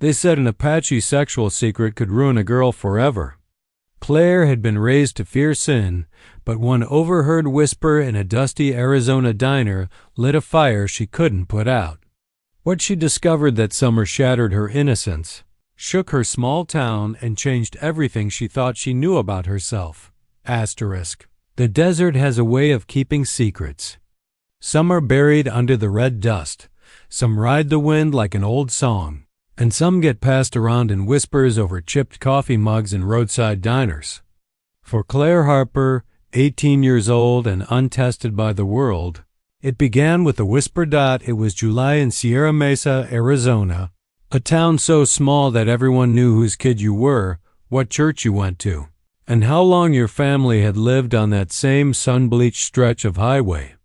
They said an Apache sexual secret could ruin a girl forever. Claire had been raised to fear sin, but one overheard whisper in a dusty Arizona diner lit a fire she couldn't put out. What she discovered that summer shattered her innocence, shook her small town, and changed everything she thought she knew about herself. Asterisk. The desert has a way of keeping secrets. Some are buried under the red dust, some ride the wind like an old song, and some get passed around in whispers over chipped coffee mugs in roadside diners. For Claire Harper, 18 years old and untested by the world, it began with a whisper. It was July in Sierra Mesa, Arizona, a town so small that everyone knew whose kid you were, what church you went to, and how long your family had lived on that same sun-bleached stretch of highway.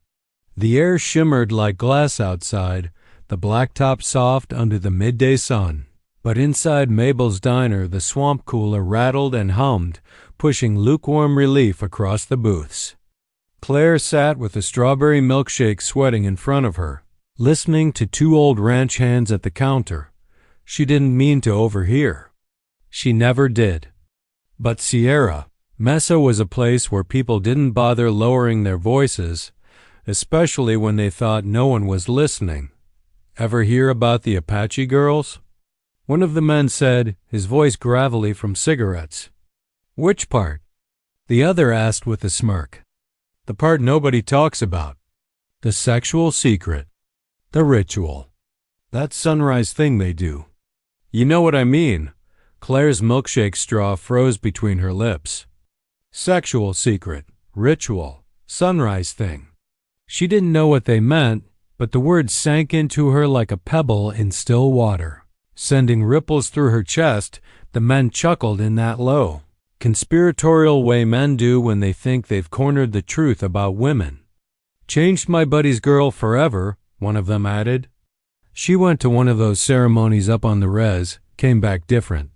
The air shimmered like glass outside, the blacktop soft under the midday sun. But inside Mabel's diner, the swamp cooler rattled and hummed, pushing lukewarm relief across the booths. Claire sat with a strawberry milkshake sweating in front of her, listening to two old ranch hands at the counter. She didn't mean to overhear. She never did. But Sierra Mesa was a place where people didn't bother lowering their voices, especially when they thought no one was listening. Ever hear about the Apache girls? One of the men said, his voice gravelly from cigarettes. Which part? The other asked with a smirk. The part nobody talks about. The sexual secret. The ritual. That sunrise thing they do. You know what I mean. Claire's milkshake straw froze between her lips. Sexual secret, ritual, sunrise thing. She didn't know what they meant, but the words sank into her like a pebble in still water, sending ripples through her chest. The men chuckled in that low, conspiratorial way men do when they think they've cornered the truth about women. Changed my buddy's girl forever, one of them added. She went to one of those ceremonies up on the res, came back different.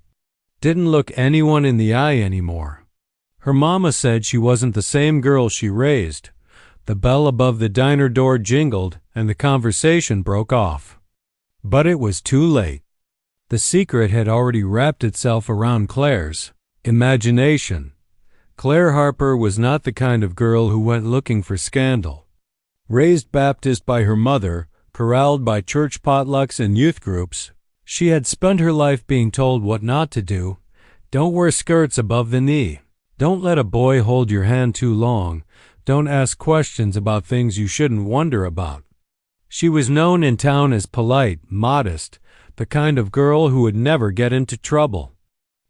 Didn't look anyone in the eye anymore. Her mama said she wasn't the same girl she raised. The bell above the diner door jingled, and the conversation broke off. But it was too late. The secret had already wrapped itself around Claire's imagination. Claire Harper was not the kind of girl who went looking for scandal. Raised Baptist by her mother, corralled by church potlucks and youth groups, she had spent her life being told what not to do. Don't wear skirts above the knee. Don't let a boy hold your hand too long. Don't ask questions about things you shouldn't wonder about. She was known in town as polite, modest, the kind of girl who would never get into trouble.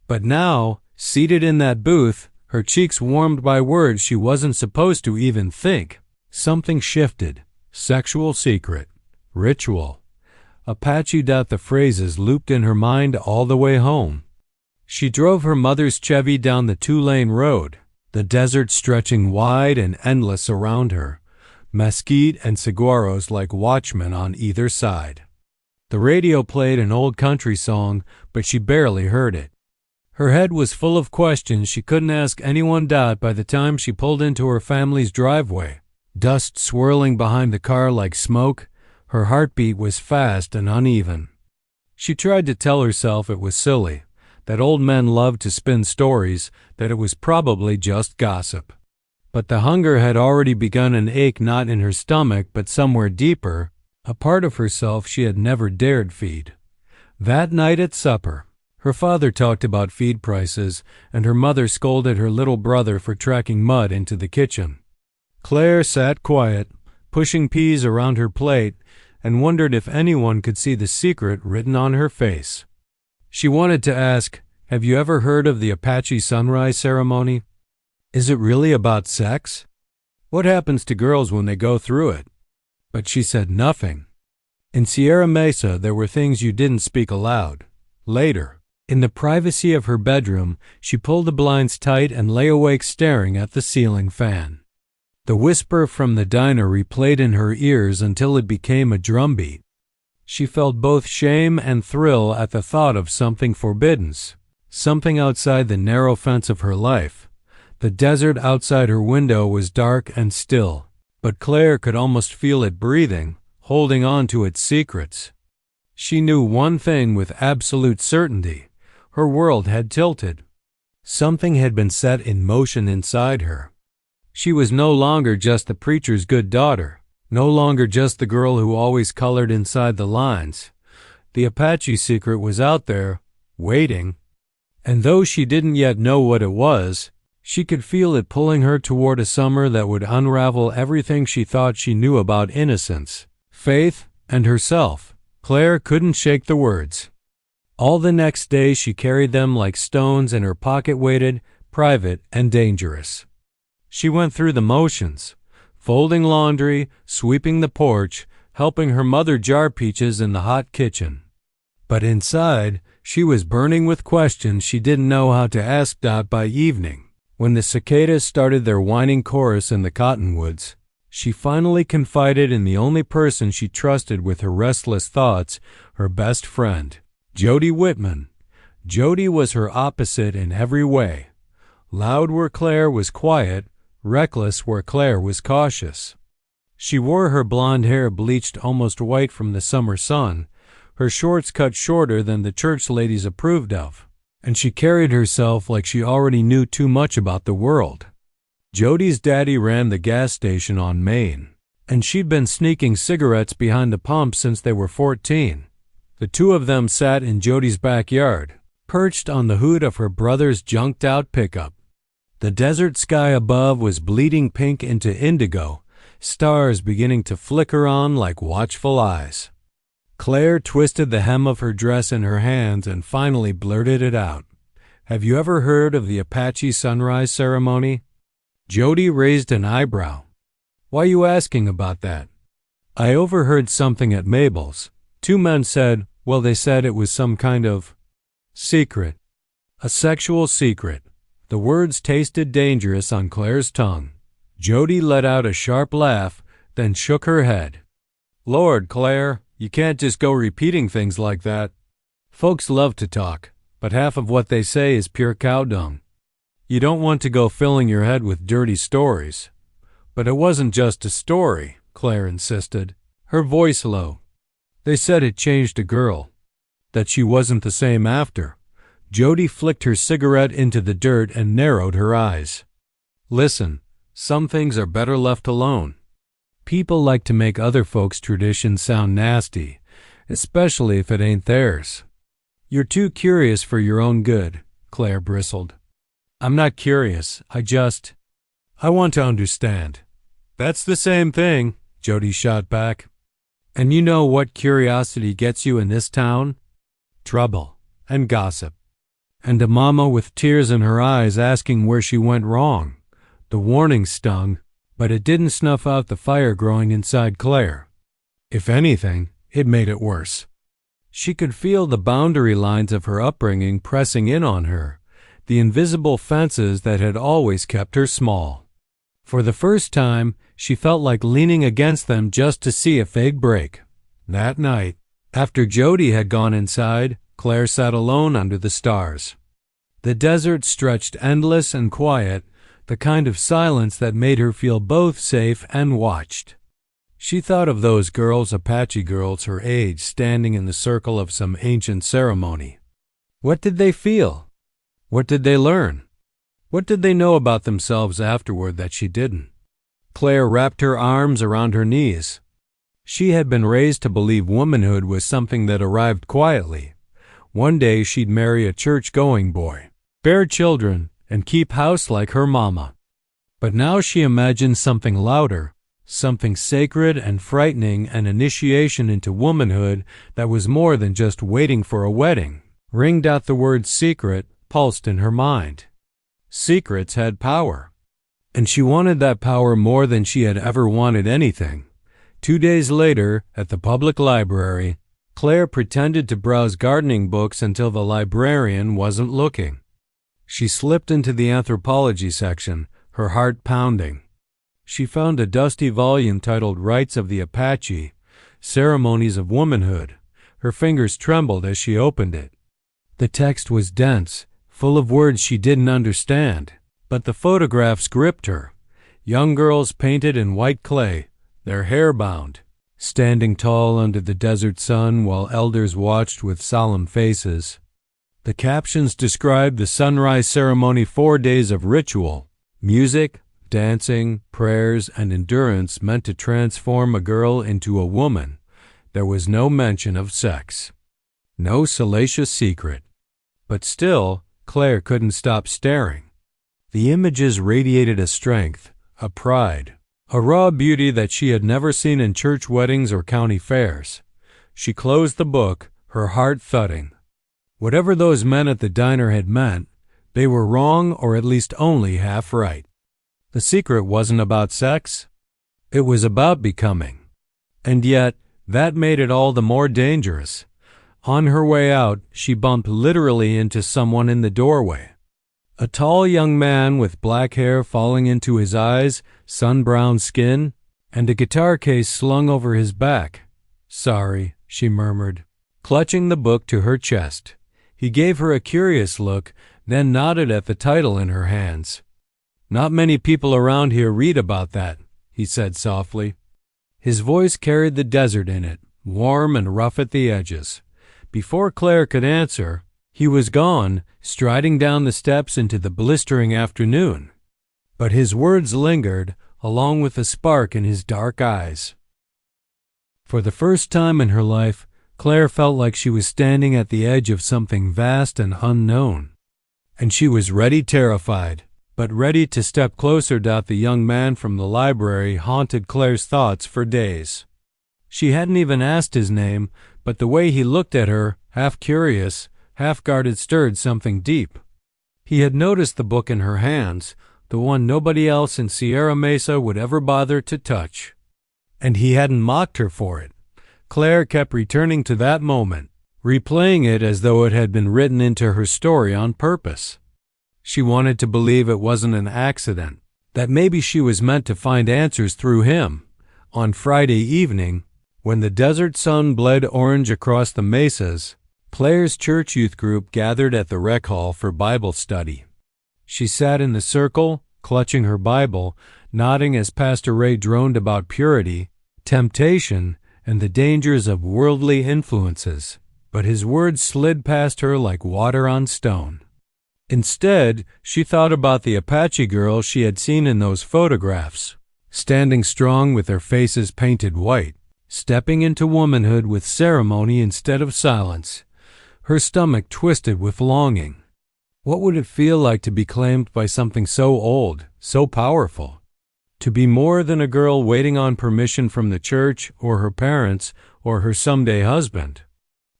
But now, seated in that booth, her cheeks warmed by words she wasn't supposed to even think, something shifted. Sexual secret. Ritual. Apache. The phrases looped in her mind all the way home. She drove her mother's Chevy down the two-lane road, the desert stretching wide and endless around her, mesquite and saguaros like watchmen on either side. The radio played an old country song, but she barely heard it. Her head was full of questions she couldn't ask anyone. By the time she pulled into her family's driveway, dust swirling behind the car like smoke, her heartbeat was fast and uneven. She tried to tell herself it was silly, that old men loved to spin stories, that it was probably just gossip. But the hunger had already begun, an ache not in her stomach but somewhere deeper, a part of herself she had never dared feed. That night at supper, her father talked about feed prices, and her mother scolded her little brother for tracking mud into the kitchen. Claire sat quiet, pushing peas around her plate, and wondered if anyone could see the secret written on her face. She wanted to ask, have you ever heard of the Apache sunrise ceremony? Is it really about sex? What happens to girls when they go through it? But she said nothing. In Sierra Mesa, there were things you didn't speak aloud. Later, in the privacy of her bedroom, she pulled the blinds tight and lay awake staring at the ceiling fan. The whisper from the diner replayed in her ears until it became a drumbeat. She felt both shame and thrill at the thought of something forbidden, something outside the narrow fence of her life. The desert outside her window was dark and still, but Claire could almost feel it breathing, holding on to its secrets. She knew one thing with absolute certainty. Her world had tilted. Something had been set in motion inside her. She was no longer just the preacher's good daughter, no longer just the girl who always colored inside the lines. The Apache secret was out there, waiting. And though she didn't yet know what it was, she could feel it pulling her toward a summer that would unravel everything she thought she knew about innocence, faith, and herself. Claire couldn't shake the words. All the next day she carried them like stones in her pocket, weighted, private, and dangerous. She went through the motions, folding laundry, sweeping the porch, helping her mother jar peaches in the hot kitchen. But inside, she was burning with questions she didn't know how to ask. By evening, when the cicadas started their whining chorus in the cottonwoods, she finally confided in the only person she trusted with her restless thoughts, her best friend, Jody Whitman. Jody was her opposite in every way. Loud where Claire was quiet, reckless where Claire was cautious. She wore her blonde hair bleached almost white from the summer sun, her shorts cut shorter than the church ladies approved of, and she carried herself like she already knew too much about the world. Jody's daddy ran the gas station on Main, and she'd been sneaking cigarettes behind the pump since they were 14. The two of them sat in Jody's backyard, perched on the hood of her brother's junked-out pickup. The desert sky above was bleeding pink into indigo, stars beginning to flicker on like watchful eyes. Claire twisted the hem of her dress in her hands and finally blurted it out. "Have you ever heard of the Apache sunrise ceremony?" Jody raised an eyebrow. "Why you asking about that?" "I overheard something at Mabel's. Two men said, well, they said it was some kind of secret. A sexual secret." The words tasted dangerous on Claire's tongue. Jody let out a sharp laugh, then shook her head. "Lord, Claire, you can't just go repeating things like that. Folks love to talk, but half of what they say is pure cow dung. You don't want to go filling your head with dirty stories." "But it wasn't just a story," Claire insisted, her voice low. "They said it changed a girl, that she wasn't the same after." Jody flicked her cigarette into the dirt and narrowed her eyes. "Listen, some things are better left alone. People like to make other folks' traditions sound nasty, especially if it ain't theirs." "You're too curious for your own good," Claire bristled. "I'm not curious, I want to understand." "That's the same thing," Jody shot back. "And you know what curiosity gets you in this town? Trouble and gossip. And a mama with tears in her eyes asking where she went wrong." The warning stung, but it didn't snuff out the fire growing inside Claire. If anything, it made it worse. She could feel the boundary lines of her upbringing pressing in on her, the invisible fences that had always kept her small. For the first time, she felt like leaning against them just to see if they'd break. That night, after Jody had gone inside, Claire sat alone under the stars. The desert stretched endless and quiet, the kind of silence that made her feel both safe and watched. She thought of those girls, Apache girls her age, standing in the circle of some ancient ceremony. What did they feel? What did they learn? What did they know about themselves afterward that she didn't? Claire wrapped her arms around her knees. She had been raised to believe womanhood was something that arrived quietly. One day she'd marry a church-going boy, bear children, and keep house like her mama. But now she imagined something louder, something sacred and frightening, an initiation into womanhood that was more than just waiting for a wedding. Ringed out the word secret, pulsed in her mind. Secrets had power, and she wanted that power more than she had ever wanted anything. 2 days later, at the public library, Claire pretended to browse gardening books until the librarian wasn't looking. She slipped into the anthropology section, her heart pounding. She found a dusty volume titled Rites of the Apache, Ceremonies of Womanhood. Her fingers trembled as she opened it. The text was dense, full of words she didn't understand, but the photographs gripped her. Young girls painted in white clay, their hair bound, standing tall under the desert sun while elders watched with solemn faces. The captions described the sunrise ceremony: 4 days of ritual, music, dancing, prayers, and endurance meant to transform a girl into a woman. There was no mention of sex. No salacious secret. But still, Claire couldn't stop staring. The images radiated a strength, a pride, a raw beauty that she had never seen in church weddings or county fairs. She closed the book, her heart thudding. Whatever those men at the diner had meant, they were wrong, or at least only half right. The secret wasn't about sex. It was about becoming. And yet, that made it all the more dangerous. On her way out, she bumped literally into someone in the doorway. A tall young man with black hair falling into his eyes, sun-browned skin, and a guitar case slung over his back. "Sorry," she murmured, clutching the book to her chest. He gave her a curious look, then nodded at the title in her hands. "Not many people around here read about that," he said softly. His voice carried the desert in it, warm and rough at the edges. Before Claire could answer, he was gone, striding down the steps into the blistering afternoon. But his words lingered, along with a spark in his dark eyes. For the first time in her life, Claire felt like she was standing at the edge of something vast and unknown. And she was ready, terrified, but ready to step closer. The young man from the library haunted Claire's thoughts for days. She hadn't even asked his name, but the way he looked at her, half curious, half guarded, stirred something deep. He had noticed the book in her hands, the one nobody else in Sierra Mesa would ever bother to touch. And he hadn't mocked her for it. Claire kept returning to that moment, replaying it as though it had been written into her story on purpose. She wanted to believe it wasn't an accident, that maybe she was meant to find answers through him. On Friday evening, when the desert sun bled orange across the mesas, Claire's church youth group gathered at the rec hall for Bible study. She sat in the circle, clutching her Bible, nodding as Pastor Ray droned about purity, temptation, and the dangers of worldly influences, but his words slid past her like water on stone. Instead, she thought about the Apache girls she had seen in those photographs, standing strong with their faces painted white, stepping into womanhood with ceremony instead of silence. Her stomach twisted with longing. What would it feel like to be claimed by something so old, so powerful? To be more than a girl waiting on permission from the church or her parents or her someday husband.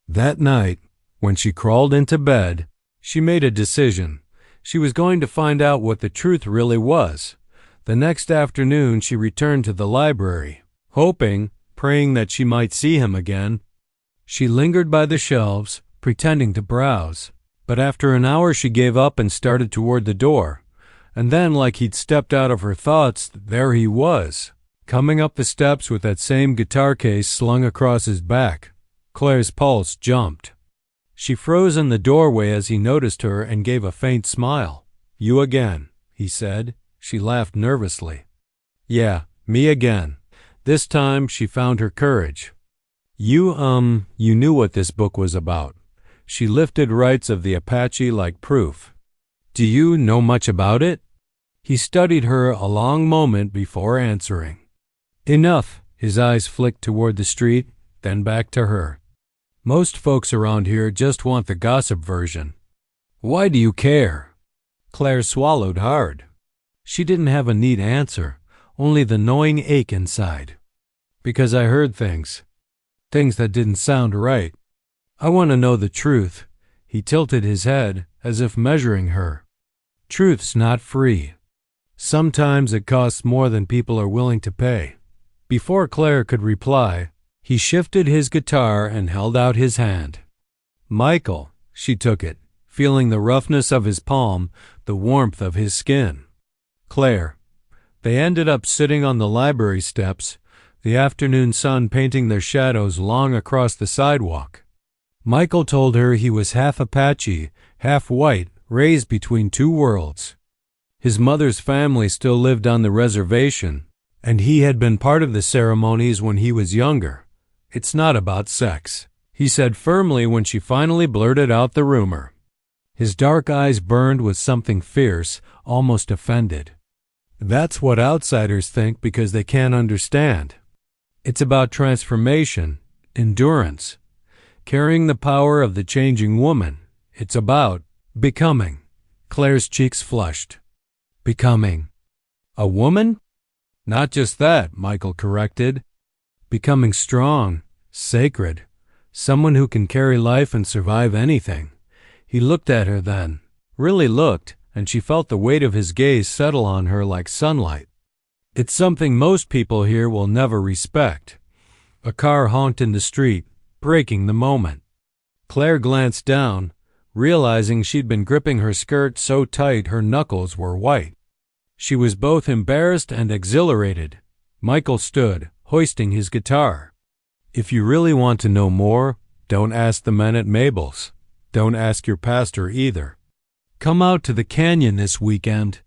That night, when she crawled into bed, she made a decision. She was going to find out what the truth really was. The next afternoon she returned to the library, hoping, praying that she might see him again. She lingered by the shelves, pretending to browse, but after an hour she gave up and started toward the door. And then, like he'd stepped out of her thoughts, there he was, coming up the steps with that same guitar case slung across his back. Claire's pulse jumped. She froze in the doorway as he noticed her and gave a faint smile. "You again," he said. She laughed nervously. "Yeah, me again." This time she found her courage. You knew what this book was about." She lifted rights of the Apache like proof. "Do you know much about it?" He studied her a long moment before answering. "Enough." His eyes flicked toward the street, then back to her. "Most folks around here just want the gossip version." "Why do you care?" Claire swallowed hard. She didn't have a neat answer, only the gnawing ache inside. "Because I heard things that didn't sound right. I want to know the truth." He tilted his head, as if measuring her. "Truth's not free. Sometimes it costs more than people are willing to pay." Before Claire could reply, he shifted his guitar and held out his hand. "Michael." She took it, feeling the roughness of his palm, the warmth of his skin. "Claire." They ended up sitting on the library steps, the afternoon sun painting their shadows long across the sidewalk. Michael told her he was half Apache, half white, raised between two worlds. His mother's family still lived on the reservation, And he had been part of the ceremonies when he was younger. It's not about sex, he said firmly when she finally blurted out the rumor. His dark eyes burned with something fierce, almost offended. That's what outsiders think because they can't understand. It's about transformation, endurance, carrying the power of the changing woman. It's about becoming. Claire's cheeks flushed. Becoming. A woman? Not just that, Michael corrected. Becoming strong, sacred, someone who can carry life and survive anything. He looked at her then, really looked, and she felt the weight of his gaze settle on her like sunlight. It's something most people here will never respect. A car honked in the street, breaking the moment. Claire glanced down, realizing she'd been gripping her skirt so tight her knuckles were white. She was both embarrassed and exhilarated. Michael stood, hoisting his guitar. If you really want to know more, don't ask the men at Mabel's. Don't ask your pastor either. Come out to the canyon this weekend.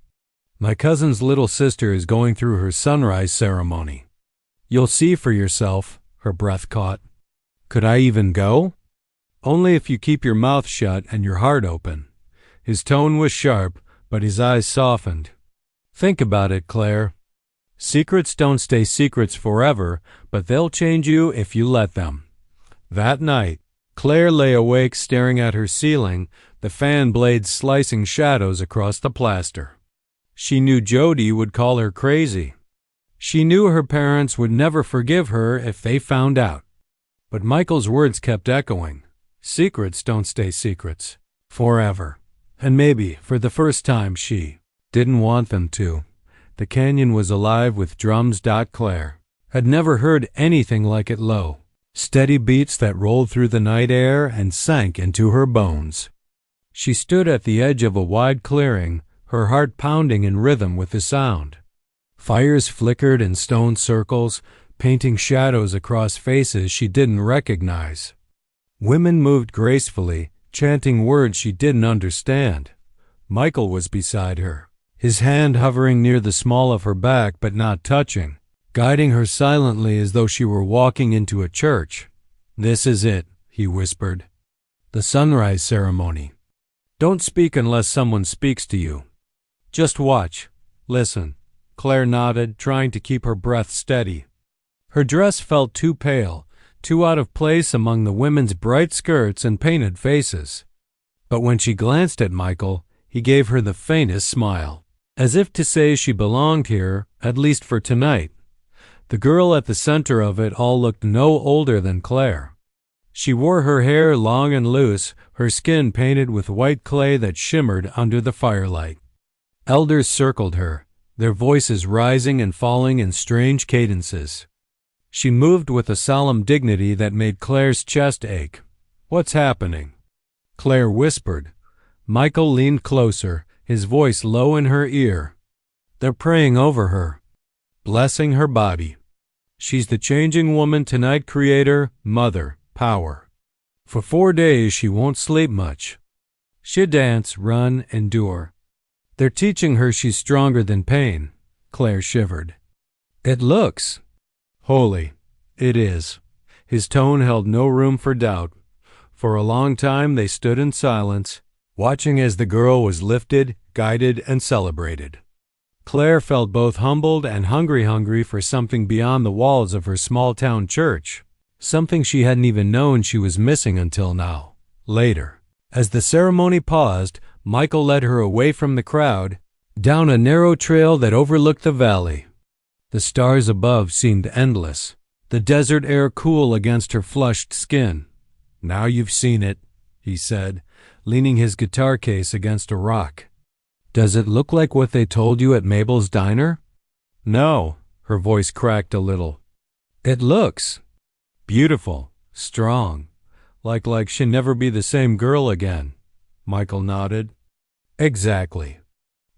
My cousin's little sister is going through her sunrise ceremony. You'll see for yourself, her breath caught. Could I even go? Only if you keep your mouth shut and your heart open. His tone was sharp, but his eyes softened. Think about it, Claire. Secrets don't stay secrets forever, but they'll change you if you let them. That night, Claire lay awake staring at her ceiling, the fan blades slicing shadows across the plaster. She knew Jody would call her crazy. She knew her parents would never forgive her if they found out. But Michael's words kept echoing. Secrets don't stay secrets. Forever. And maybe, for the first time, she didn't want them to. The canyon was alive with drums. Claire had never heard anything like it. Low, steady beats that rolled through the night air and sank into her bones. She stood at the edge of a wide clearing, her heart pounding in rhythm with the sound. Fires flickered in stone circles, painting shadows across faces she didn't recognize. Women moved gracefully, chanting words she didn't understand. Michael was beside her, his hand hovering near the small of her back but not touching, guiding her silently as though she were walking into a church. This is it, he whispered. The sunrise ceremony. Don't speak unless someone speaks to you. Just watch. Listen. Claire nodded, trying to keep her breath steady. Her dress felt too pale, too out of place among the women's bright skirts and painted faces. But when she glanced at Michael, he gave her the faintest smile, as if to say she belonged here, at least for tonight. The girl at the center of it all looked no older than Claire. She wore her hair long and loose, her skin painted with white clay that shimmered under the firelight. Elders circled her, their voices rising and falling in strange cadences. She moved with a solemn dignity that made Claire's chest ache. What's happening? Claire whispered. Michael leaned closer, his voice low in her ear. They're praying over her, blessing her body. She's the changing woman tonight, creator, mother, power. For 4 days she won't sleep much. She'll dance, run, endure. They're teaching her she's stronger than pain. Claire shivered. It looks holy. It is. His tone held no room for doubt. For a long time they stood in silence, watching as the girl was lifted, guided, and celebrated. Claire felt both humbled and hungry for something beyond the walls of her small-town church, something she hadn't even known she was missing until now. Later, as the ceremony paused, Michael led her away from the crowd, down a narrow trail that overlooked the valley. The stars above seemed endless, the desert air cool against her flushed skin. Now you've seen it, he said, leaning his guitar case against a rock. Does it look like what they told you at Mabel's diner? No, her voice cracked a little. It looks beautiful, strong, like she'll never be the same girl again. Michael nodded. Exactly.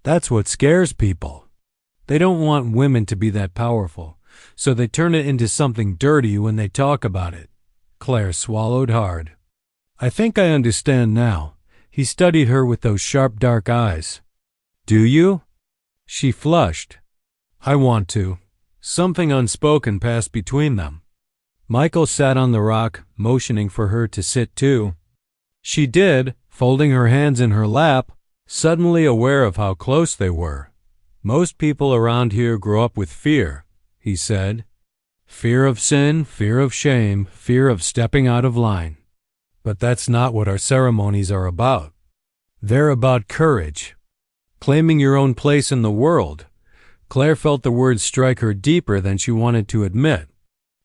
That's what scares people. They don't want women to be that powerful, so they turn it into something dirty when they talk about it. Claire swallowed hard. I think I understand now. He studied her with those sharp dark eyes. Do you? She flushed. I want to. Something unspoken passed between them. Michael sat on the rock, motioning for her to sit too. She did, folding her hands in her lap, suddenly aware of how close they were. Most people around here grow up with fear, he said. Fear of sin, fear of shame, fear of stepping out of line. But that's not what our ceremonies are about. They're about courage, claiming your own place in the world. Claire felt the words strike her deeper than she wanted to admit.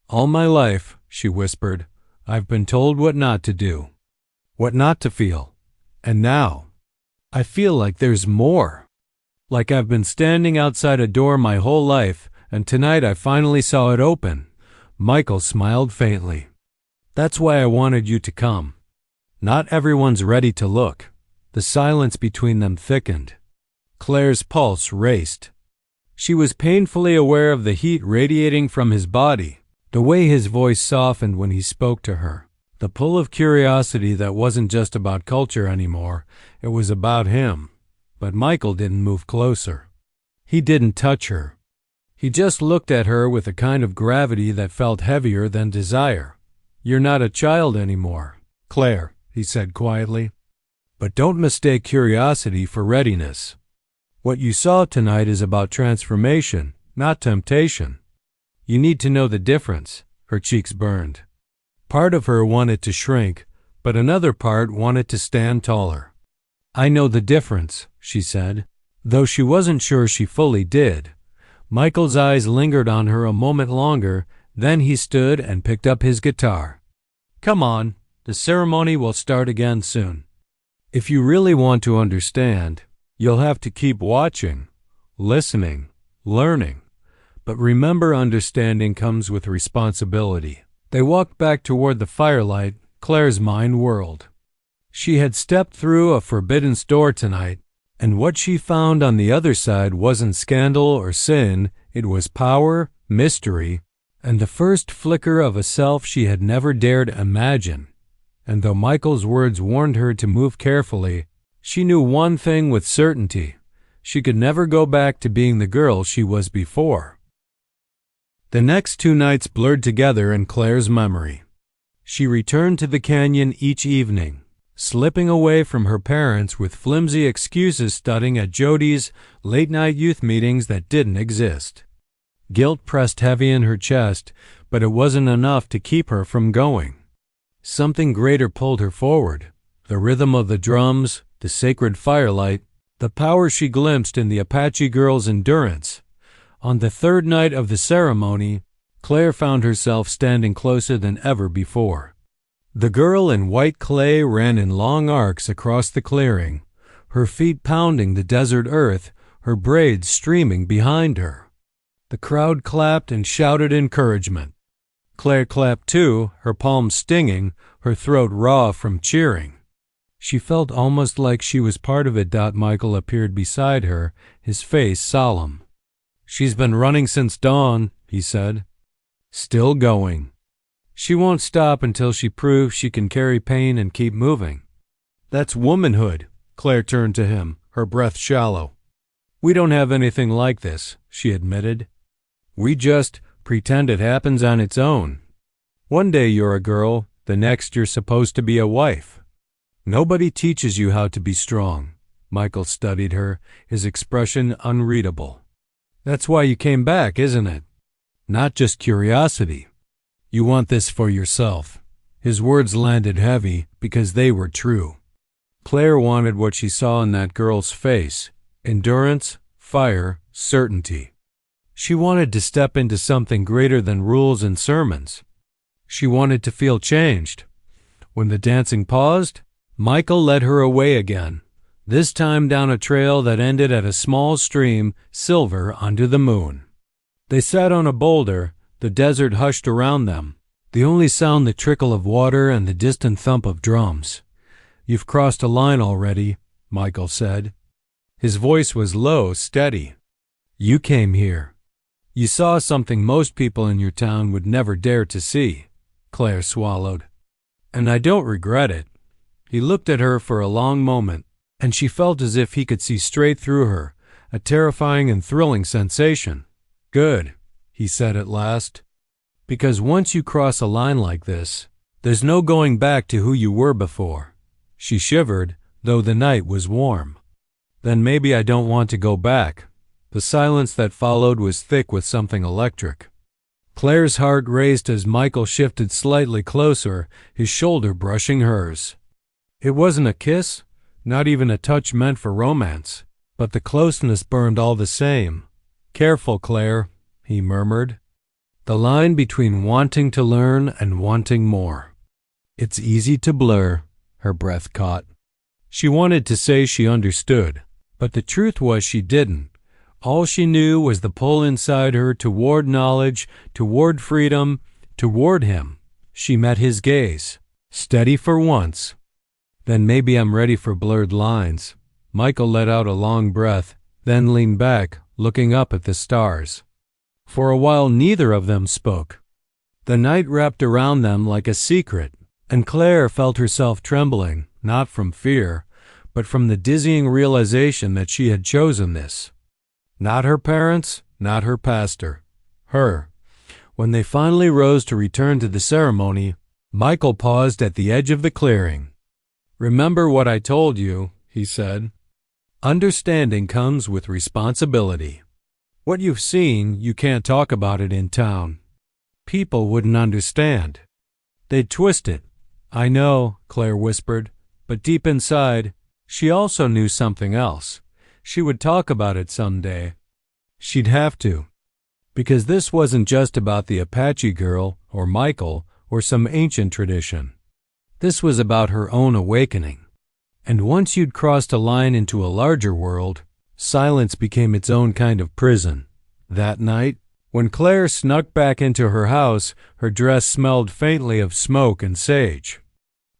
All my life, she whispered, I've been told what not to do, what not to feel. And now, I feel like there's more. Like I've been standing outside a door my whole life, and tonight I finally saw it open. Michael smiled faintly. That's why I wanted you to come. Not everyone's ready to look. The silence between them thickened. Claire's pulse raced. She was painfully aware of the heat radiating from his body, the way his voice softened when he spoke to her, the pull of curiosity that wasn't just about culture anymore, it was about him. But Michael didn't move closer. He didn't touch her. He just looked at her with a kind of gravity that felt heavier than desire. You're not a child anymore, Claire, he said quietly. But don't mistake curiosity for readiness. What you saw tonight is about transformation, not temptation. You need to know the difference. Her cheeks burned. Part of her wanted to shrink, but another part wanted to stand taller. I know the difference, she said, though she wasn't sure she fully did. Michael's eyes lingered on her a moment longer, then he stood and picked up his guitar. Come on, the ceremony will start again soon. If you really want to understand, you'll have to keep watching, listening, learning. But remember, understanding comes with responsibility. They walked back toward the firelight. Claire's mind whirled. She had stepped through a forbidden door tonight, and what she found on the other side wasn't scandal or sin, it was power, mystery, and the first flicker of a self she had never dared imagine. And though Michael's words warned her to move carefully, she knew one thing with certainty. She could never go back to being the girl she was before. The next 2 nights blurred together in Claire's memory. She returned to the canyon each evening, slipping away from her parents with flimsy excuses studying at Jody's late-night youth meetings that didn't exist. Guilt pressed heavy in her chest, but it wasn't enough to keep her from going. Something greater pulled her forward. The rhythm of the drums, the sacred firelight, the power she glimpsed in the Apache girl's endurance. On the 3rd night of the ceremony, Claire found herself standing closer than ever before. The girl in white clay ran in long arcs across the clearing, her feet pounding the desert earth, her braids streaming behind her. The crowd clapped and shouted encouragement. Claire clapped too, her palms stinging, her throat raw from cheering. She felt almost like she was part of it. Michael appeared beside her, his face solemn. She's been running since dawn, he said. Still going. She won't stop until she proves she can carry pain and keep moving. That's womanhood. Claire turned to him, her breath shallow. We don't have anything like this, she admitted. We just pretend it happens on its own. One day you're a girl, the next you're supposed to be a wife. Nobody teaches you how to be strong. Michael studied her, his expression unreadable. That's why you came back, isn't it? Not just curiosity. You want this for yourself. His words landed heavy because they were true. Claire wanted what she saw in that girl's face: endurance, fire, certainty. She wanted to step into something greater than rules and sermons. She wanted to feel changed. When the dancing paused, Michael led her away again, this time down a trail that ended at a small stream, silver under the moon. They sat on a boulder. The desert hushed around them, the only sound the trickle of water and the distant thump of drums. You've crossed a line already, Michael said. His voice was low, steady. You came here. You saw something most people in your town would never dare to see. Claire swallowed. And I don't regret it. He looked at her for a long moment, and she felt as if he could see straight through her, a terrifying and thrilling sensation. Good. he said at last. Because once you cross a line like this, there's no going back to who you were before. She shivered, though the night was warm. Then maybe I don't want to go back. The silence that followed was thick with something electric. Claire's heart raced as Michael shifted slightly closer, his shoulder brushing hers. It wasn't a kiss, not even a touch meant for romance, but the closeness burned all the same. "Careful, Claire," he murmured. The line between wanting to learn and wanting more. It's easy to blur, her breath caught. She wanted to say she understood, but the truth was she didn't. All she knew was the pull inside her toward knowledge, toward freedom, toward him. She met his gaze, steady for once. Then maybe I'm ready for blurred lines. Michael let out a long breath, then leaned back, looking up at the stars. For a while neither of them spoke. The night wrapped around them like a secret, and Claire felt herself trembling, not from fear, but from the dizzying realization that she had chosen this. Not her parents, not her pastor. Her. When they finally rose to return to the ceremony, Michael paused at the edge of the clearing. "Remember what I told you," he said. "Understanding comes with responsibility. What you've seen, you can't talk about it in town. People wouldn't understand. They'd twist it." "I know," Claire whispered, but deep inside, she also knew something else. She would talk about it someday. She'd have to. Because this wasn't just about the Apache girl, or Michael, or some ancient tradition. This was about her own awakening. And once you'd crossed a line into a larger world, silence became its own kind of prison. That night, when Claire snuck back into her house, her dress smelled faintly of smoke and sage.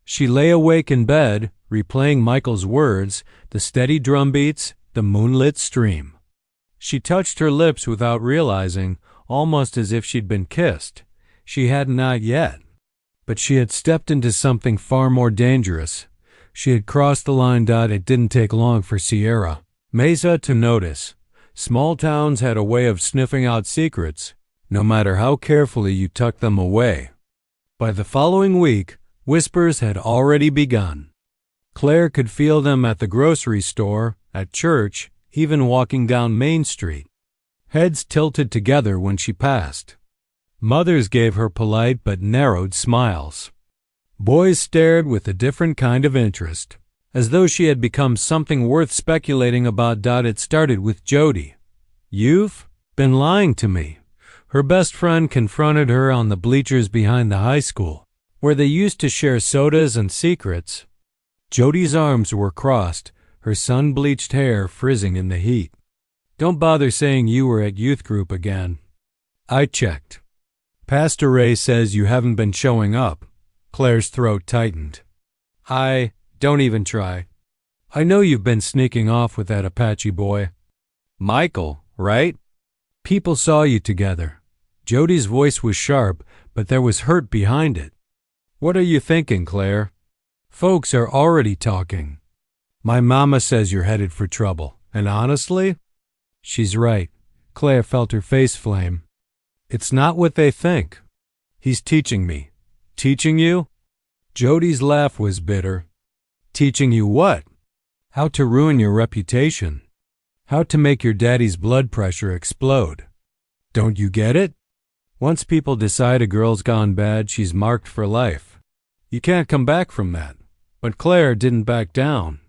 She lay awake in bed, replaying Michael's words, the steady drumbeats, the moonlit stream. She touched her lips without realizing, almost as if she'd been kissed. She had not yet. But she had stepped into something far more dangerous. She had crossed the line. It didn't take long for Sierra Mesa to notice. Small towns had a way of sniffing out secrets, no matter how carefully you tucked them away. By the following week, whispers had already begun. Claire could feel them at the grocery store, at church, even walking down Main Street. Heads tilted together when she passed. Mothers gave her polite but narrowed smiles. Boys stared with a different kind of interest, as though she had become something worth speculating about. It started with Jody. "You've been lying to me." Her best friend confronted her on the bleachers behind the high school, where they used to share sodas and secrets. Jody's arms were crossed, her sun-bleached hair frizzing in the heat. "Don't bother saying you were at youth group again." "I checked. Pastor Ray says you haven't been showing up." Claire's throat tightened. Don't even try. I know you've been sneaking off with that Apache boy. Michael, right? People saw you together." Jody's voice was sharp, but there was hurt behind it. "What are you thinking, Claire? Folks are already talking. My mama says you're headed for trouble, and honestly, she's right." Claire felt her face flame. "It's not what they think. He's teaching me." "Teaching you?" Jody's laugh was bitter. "Teaching you what?" "How to ruin your reputation. How to make your daddy's blood pressure explode. Don't you get it? Once people decide a girl's gone bad, she's marked for life. You can't come back from that." But Claire didn't back down.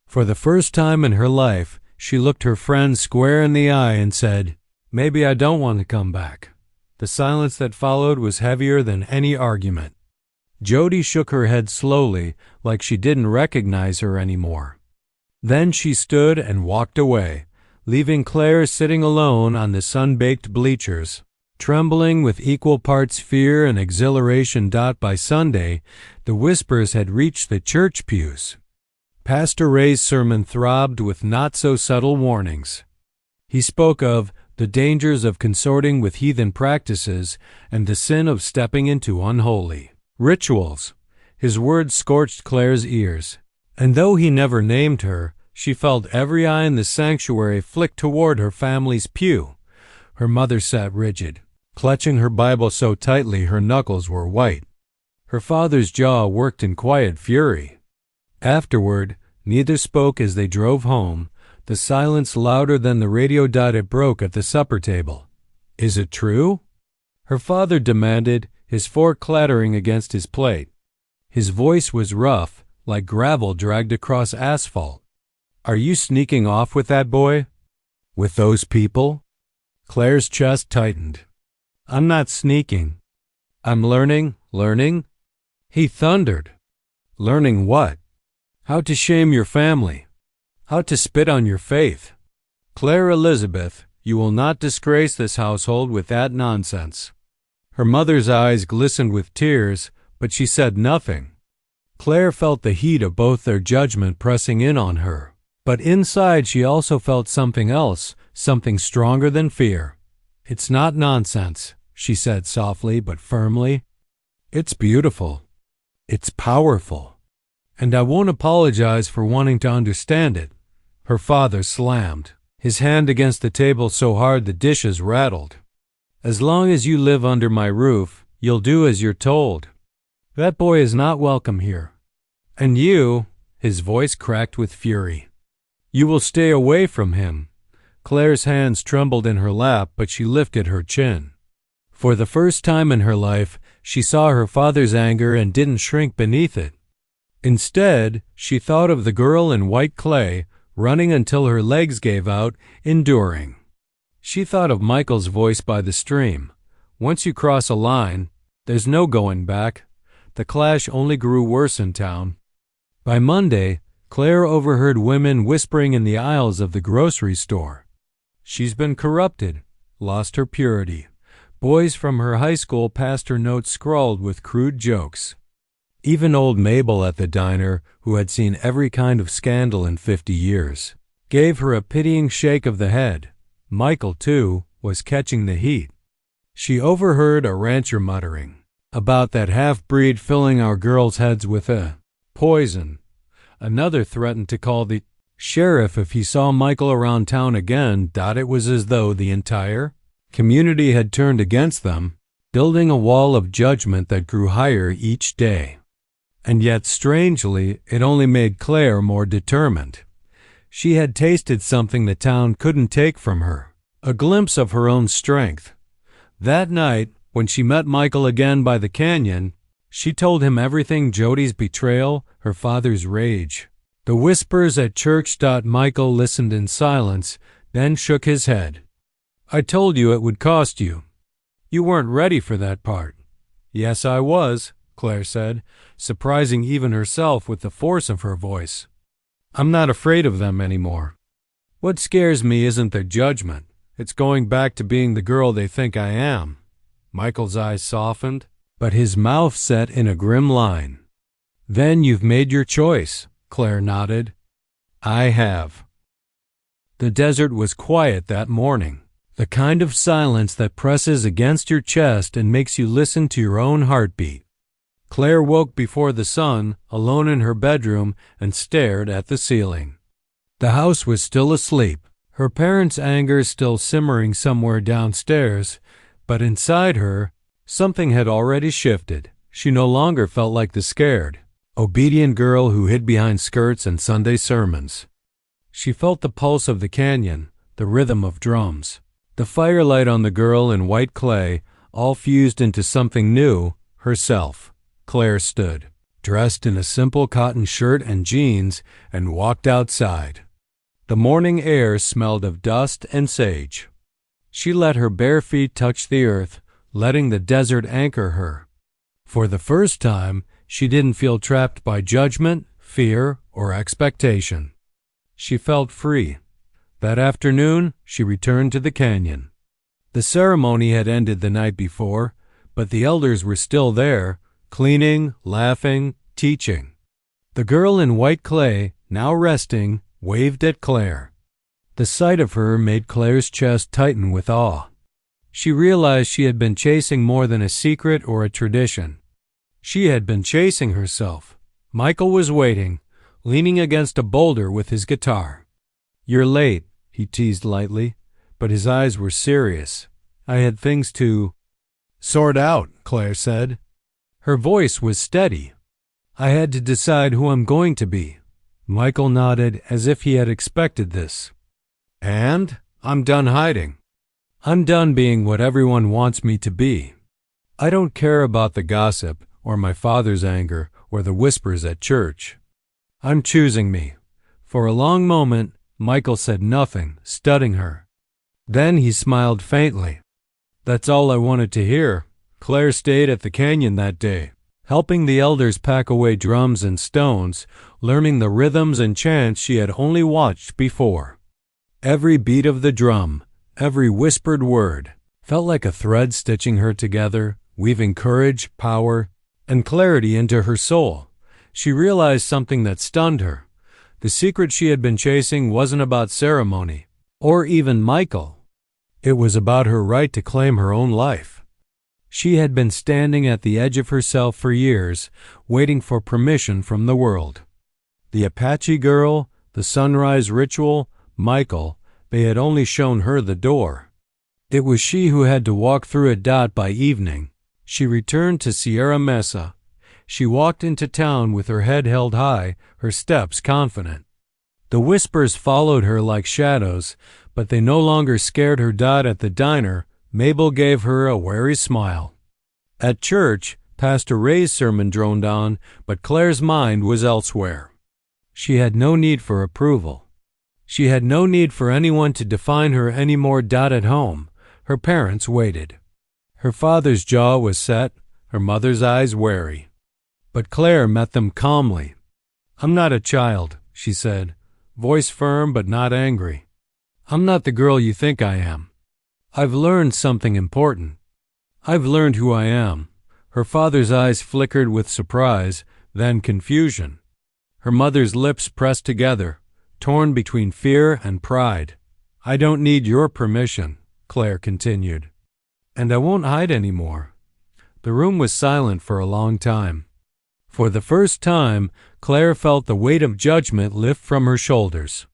For the first time in her life, she looked her friend square in the eye and said, "Maybe I don't want to come back." The silence that followed was heavier than any argument. Jody shook her head slowly, like she didn't recognize her anymore. Then she stood and walked away, leaving Claire sitting alone on the sun-baked bleachers, trembling with equal parts fear and exhilaration. By Sunday, the whispers had reached the church pews. Pastor Ray's sermon throbbed with not-so-subtle warnings. He spoke of the dangers of consorting with heathen practices and the sin of stepping into unholy rituals. His words scorched Claire's ears, and though he never named her, she felt every eye in the sanctuary flick toward her family's pew. Her mother sat rigid, clutching her Bible so tightly her knuckles were white. Her father's jaw worked in quiet fury. Afterward, neither spoke as they drove home, the silence louder than the radio dot it broke at the supper table. "Is it true?" her father demanded, his fork clattering against his plate. His voice was rough, like gravel dragged across asphalt. "Are you sneaking off with that boy? With those people?" Claire's chest tightened. "I'm not sneaking. I'm learning." He thundered. "Learning what?" "How to shame your family. How to spit on your faith. Claire Elizabeth, you will not disgrace this household with that nonsense." Her mother's eyes glistened with tears, but she said nothing. Claire felt the heat of both their judgment pressing in on her, but inside she also felt something else, something stronger than fear. "It's not nonsense," she said softly but firmly. "It's beautiful. It's powerful. And I won't apologize for wanting to understand it." Her father slammed, his hand against the table so hard the dishes rattled. "As long as you live under my roof, you'll do as you're told. That boy is not welcome here. And you," his voice cracked with fury, "you will stay away from him." Claire's hands trembled in her lap, but she lifted her chin. For the first time in her life, she saw her father's anger and didn't shrink beneath it. Instead, she thought of the girl in white clay, running until her legs gave out, enduring. She thought of Michael's voice by the stream. "Once you cross a line, there's no going back." The clash only grew worse in town. By Monday, Claire overheard women whispering in the aisles of the grocery store. "She's been corrupted, lost her purity." Boys from her high school passed her notes scrawled with crude jokes. Even old Mabel at the diner, who had seen every kind of scandal in 50 years, gave her a pitying shake of the head. Michael, too, was catching the heat. She overheard a rancher muttering about that half-breed filling our girls' heads with poison. Another threatened to call the sheriff if he saw Michael around town again. It was as though the entire community had turned against them, building a wall of judgment that grew higher each day. And yet, strangely, it only made Claire more determined. She had tasted something the town couldn't take from her, a glimpse of her own strength. That night, when she met Michael again by the canyon, she told him everything: Jody's betrayal, her father's rage, the whispers at church. Michael listened in silence, then shook his head. "I told you it would cost you. You weren't ready for that part." "Yes, I was," Claire said, surprising even herself with the force of her voice. "I'm not afraid of them anymore. What scares me isn't their judgment. It's going back to being the girl they think I am." Michael's eyes softened, but his mouth set in a grim line. "Then you've made your choice," Claire nodded. "I have." The desert was quiet that morning, the kind of silence that presses against your chest and makes you listen to your own heartbeat. Claire woke before the sun, alone in her bedroom, and stared at the ceiling. The house was still asleep, her parents' anger still simmering somewhere downstairs, but inside her, something had already shifted. She no longer felt like the scared, obedient girl who hid behind skirts and Sunday sermons. She felt the pulse of the canyon, the rhythm of drums, the firelight on the girl in white clay, all fused into something new, herself. Claire stood, dressed in a simple cotton shirt and jeans, and walked outside. The morning air smelled of dust and sage. She let her bare feet touch the earth, letting the desert anchor her. For the first time, she didn't feel trapped by judgment, fear, or expectation. She felt free. That afternoon, she returned to the canyon. The ceremony had ended the night before, but the elders were still there, cleaning, laughing, teaching. The girl in white clay, now resting, waved at Claire. The sight of her made Claire's chest tighten with awe. She realized she had been chasing more than a secret or a tradition. She had been chasing herself. Michael was waiting, leaning against a boulder with his guitar. "You're late," he teased lightly, but his eyes were serious. "I had things to Sort out, Claire said. Her voice was steady. I had to decide who I'm going to be. Michael nodded as if he had expected this. And I'm done hiding. I'm done being what everyone wants me to be. I don't care about the gossip or my father's anger or the whispers at church. I'm choosing me. For a long moment, Michael said nothing, studying her. Then he smiled faintly. That's all I wanted to hear. Claire stayed at the canyon that day, helping the elders pack away drums and stones, learning the rhythms and chants she had only watched before. Every beat of the drum, every whispered word, felt like a thread stitching her together, weaving courage, power, and clarity into her soul. She realized something that stunned her. The secret she had been chasing wasn't about ceremony, or even Michael. It was about her right to claim her own life. She had been standing at the edge of herself for years, waiting for permission from the world. The Apache girl, the sunrise ritual, Michael, they had only shown her the door. It was she who had to walk through it. By evening, she returned to Sierra Mesa. She walked into town with her head held high, her steps confident. The whispers followed her like shadows, but they no longer scared her. At the diner, Mabel gave her a wary smile. At church, Pastor Ray's sermon droned on, but Claire's mind was elsewhere. She had no need for approval. She had no need for anyone to define her anymore. At home, her parents waited. Her father's jaw was set, her mother's eyes wary. But Claire met them calmly. I'm not a child, she said, voice firm but not angry. I'm not the girl you think I am. I've learned something important. I've learned who I am. Her father's eyes flickered with surprise, then confusion. Her mother's lips pressed together, torn between fear and pride. I don't need your permission, Claire continued. And I won't hide anymore. The room was silent for a long time. For the first time, Claire felt the weight of judgment lift from her shoulders.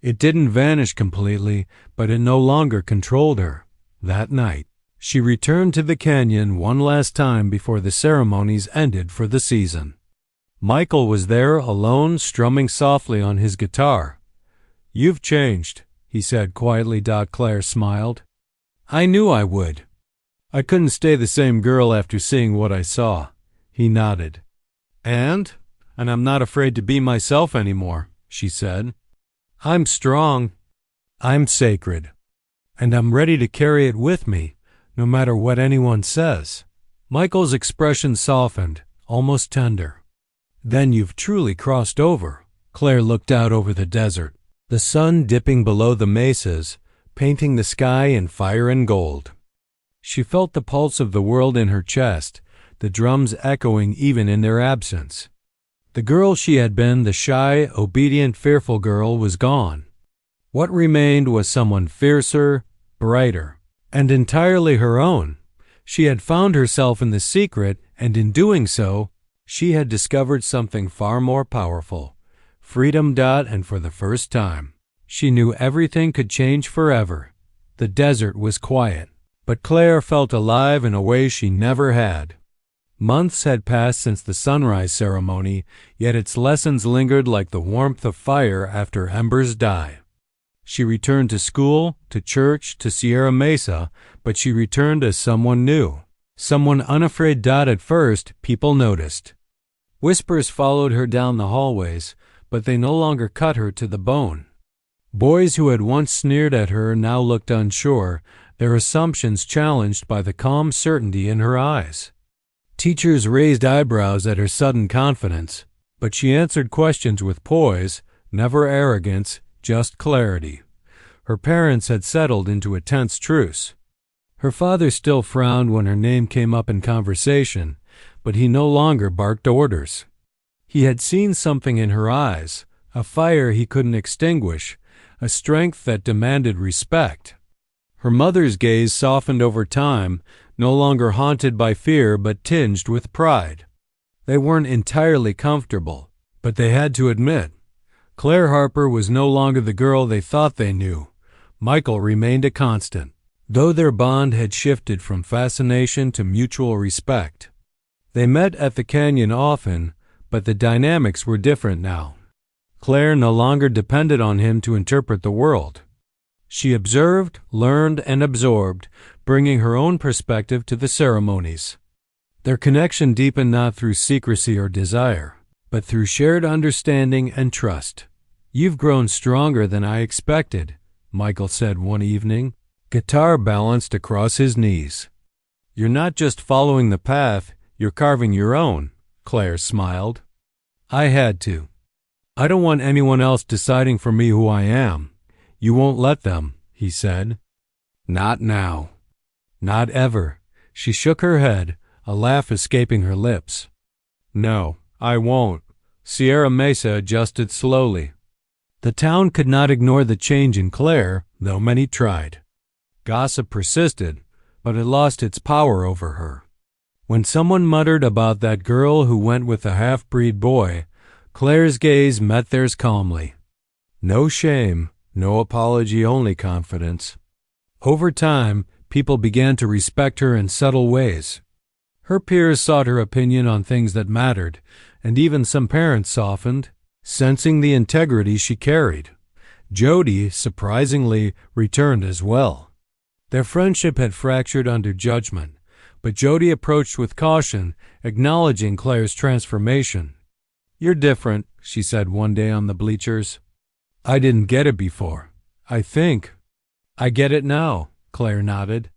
It didn't vanish completely, but it no longer controlled her. That night, she returned to the canyon one last time before the ceremonies ended for the season. Michael was there alone, strumming softly on his guitar. You've changed, he said quietly. Claire smiled. I knew I would. I couldn't stay the same girl after seeing what I saw. He nodded. And I'm not afraid to be myself anymore, she said. I'm strong. I'm sacred. And I'm ready to carry it with me, no matter what anyone says. Michael's expression softened, almost tender. Then you've truly crossed over. Claire looked out over the desert, the sun dipping below the mesas, painting the sky in fire and gold. She felt the pulse of the world in her chest, the drums echoing even in their absence. The girl she had been, the shy, obedient, fearful girl, was gone. What remained was someone fiercer, brighter, and entirely her own. She had found herself in the secret, and in doing so, she had discovered something far more powerful. Freedom. And for the first time, she knew everything could change forever. The desert was quiet, but Claire felt alive in a way she never had. Months had passed since the sunrise ceremony, yet its lessons lingered like the warmth of fire after embers die. She returned to school, to church, to Sierra Mesa, but she returned as someone new, someone unafraid. At first, people noticed. Whispers followed her down the hallways, but they no longer cut her to the bone. Boys who had once sneered at her now looked unsure, their assumptions challenged by the calm certainty in her eyes. Teachers raised eyebrows at her sudden confidence, but she answered questions with poise, never arrogance, just clarity. Her parents had settled into a tense truce. Her father still frowned when her name came up in conversation, but he no longer barked orders. He had seen something in her eyes, a fire he couldn't extinguish, a strength that demanded respect. Her mother's gaze softened over time, no longer haunted by fear but tinged with pride. They weren't entirely comfortable, but they had to admit, Claire Harper was no longer the girl they thought they knew. Michael remained a constant. though their bond had shifted from fascination to mutual respect. They met at the canyon often, but the dynamics were different now. Claire no longer depended on him to interpret the world. She observed, learned, and absorbed, bringing her own perspective to the ceremonies. Their connection deepened not through secrecy or desire, but through shared understanding and trust. "You've grown stronger than I expected," Michael said one evening, guitar balanced across his knees. "You're not just following the path, you're carving your own," Claire smiled. "I had to. I don't want anyone else deciding for me who I am." "You won't let them," he said. "Not now. Not ever." She shook her head, a laugh escaping her lips. "No, I won't." Sierra Mesa adjusted slowly. The town could not ignore the change in Claire, though many tried. Gossip persisted, but it lost its power over her. When someone muttered about that girl who went with the half-breed boy, Claire's gaze met theirs calmly. No shame, no apology, only confidence. Over time, people began to respect her in subtle ways. Her peers sought her opinion on things that mattered, and even some parents softened, sensing the integrity she carried. Jody, surprisingly, returned as well. Their friendship had fractured under judgment, but Jody approached with caution, acknowledging Claire's transformation. "You're different," she said one day on the bleachers. "I didn't get it before. I think." "I get it now," Claire nodded.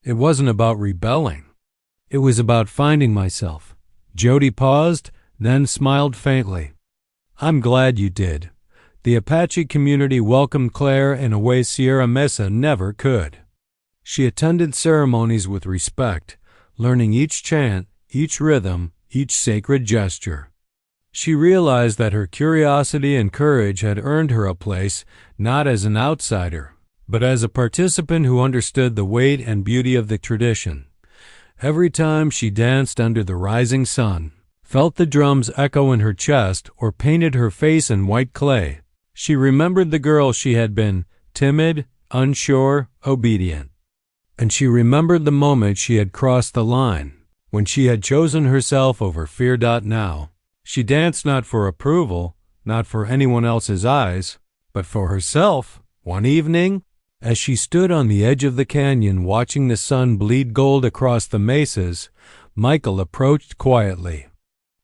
"It wasn't about rebelling. It was about finding myself." Jody paused, then smiled faintly. "I'm glad you did." The Apache community welcomed Claire in a way Sierra Mesa never could. She attended ceremonies with respect, learning each chant, each rhythm, each sacred gesture. She realized that her curiosity and courage had earned her a place not as an outsider, but as a participant who understood the weight and beauty of the tradition. Every time she danced under the rising sun, felt the drums echo in her chest, or painted her face in white clay, she remembered the girl she had been, timid, unsure, obedient. And she remembered the moment she had crossed the line, when she had chosen herself over fear. Now, she danced not for approval, not for anyone else's eyes, but for herself. One evening, as she stood on the edge of the canyon watching the sun bleed gold across the mesas, Michael approached quietly.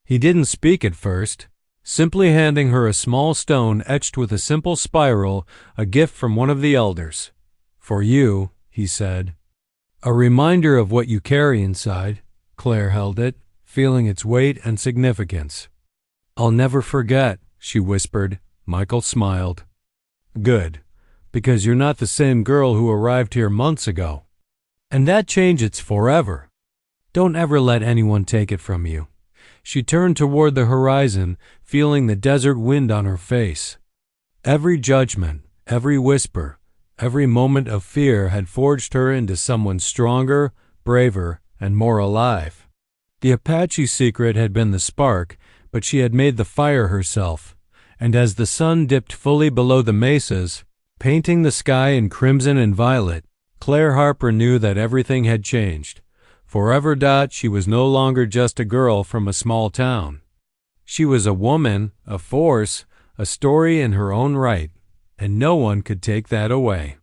He didn't speak at first, simply handing her a small stone etched with a simple spiral, a gift from one of the elders. "For you," he said. "A reminder of what you carry inside." Claire held it, feeling its weight and significance. "I'll never forget," she whispered. Michael smiled. "Good. Because you're not the same girl who arrived here months ago. And that change, it's forever. Don't ever let anyone take it from you." She turned toward the horizon, feeling the desert wind on her face. Every judgment, every whisper, every moment of fear had forged her into someone stronger, braver, and more alive. The Apache secret had been the spark, but she had made the fire herself, and as the sun dipped fully below the mesas, painting the sky in crimson and violet, Claire Harper knew that everything had changed. Forever. She was no longer just a girl from a small town. She was a woman, a force, a story in her own right, and no one could take that away.